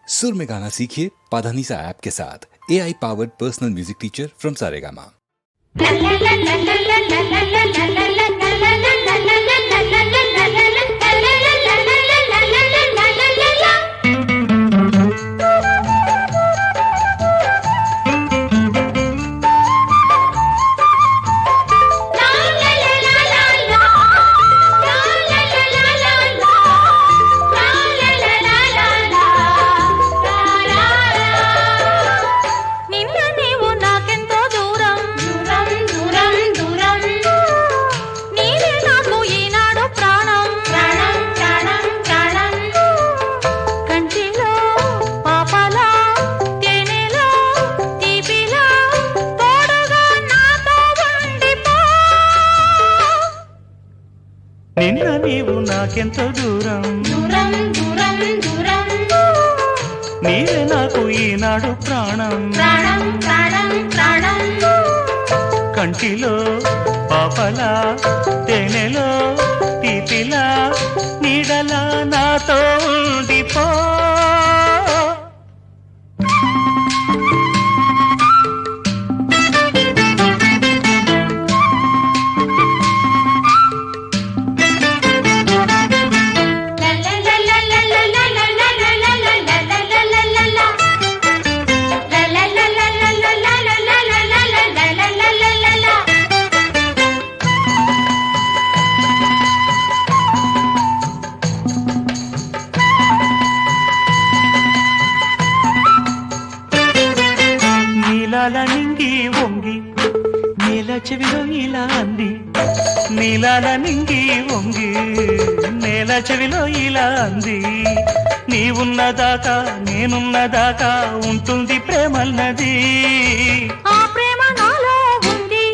सुर में गाना सीखिए पाधानीसा ऐप के साथ। AI powered personal music teacher from Saregama. నిన్న నీవు నాకెంతో దూరం దూరం దూరం దూరం నీవే నాకు ఈనాడు ప్రాణం ప్రాణం ప్రాణం ప్రాణం కంటిలో పాపలా తేనెలో తీపిలా నీడలా నాతో ఉండిపో నీలాల నింగి వంగి నేల చెవిలో ఇలా అంది నీలాల నింగి వంగి నేల చెవిలో ఇలా అంది నీవున్నదాకా నేనున్నదాకా ఉంటుంది ప్రేమన్నది ఆ ప్రేమ నాలో ఉంది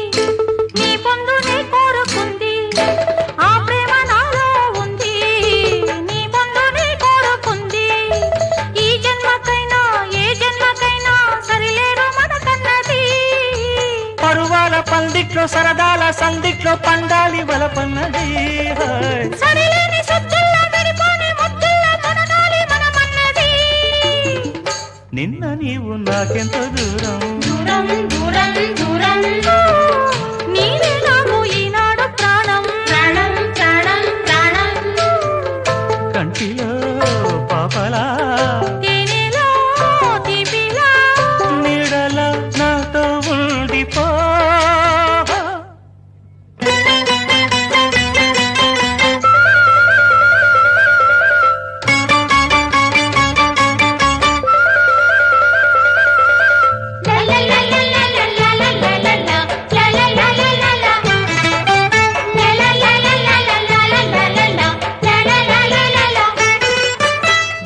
నీ పొందు నీ కోరుకుంది ఆ ప్రేమ నాలో ఉంది నీ పొందు నీ కోరుకుంది ఈ జన్మకైనా ఏ జన్మకైనా సరిలేరు మనకన్నది పరువాల పందిట్లో సరదాల సందిట్లో పండాలి వలపన్నది సరిలేని సజ్జల్లో విడిపోని ముద్దుల్లో మునగాలి మనమన్నది నిన్న నీవు నాకెంతో దూరం దూరం దూరం దూరం నీవే నాకు ఈనాడు ప్రాణం ప్రాణం ప్రాణం ప్రాణం కంటిలో పాపలా తేనెలో తీపిలా నీడల నాతో ఉండిపో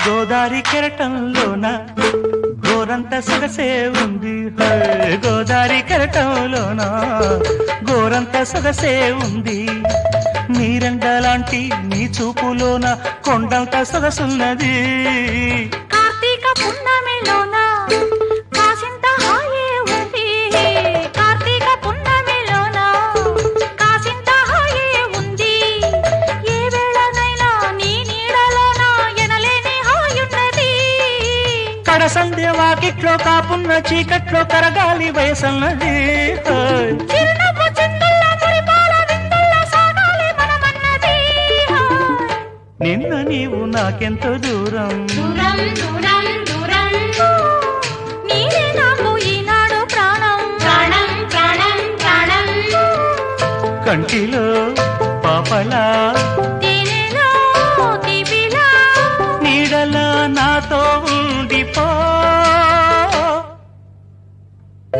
గోదారి కెరటంలోన గోరంత సొగసే ఉంది గోదారి కెరటంలోన గోరంత సొగసే ఉంది నీరెండలాంటి నీ చూపులోన కొండంత సొగసున్నది కార్తీక పున్నమిలోన కాసింత హాయే ఉంది కార్తీక పున్నమిలోన కాసింత హాయే ఉంది ఏ వేళనైనా నీ నీడలోన ఎనలేని హాయున్నది కడసంధ్య వాకిట్లో కాపున్న చీకట్లో కరగాలి వయసన్నది చిరునవ్వు చిందుల్లో మురిపాల విందుల్లో సాగాలి మనమన్నది నిన్న నీవు నాకెంతో దూరం దూరం దూరం దూరం నీవే నాకు ఈనాడు ప్రాణం ప్రాణం ప్రాణం ప్రాణం కంటిలో పాపలా తేనెలో తీపిలా నీడలా నాతో ఉండిపో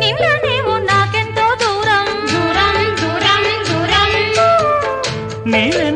నిన్న నీవు నాకెంతో దూరం దూరం దూరం దూరం నీవే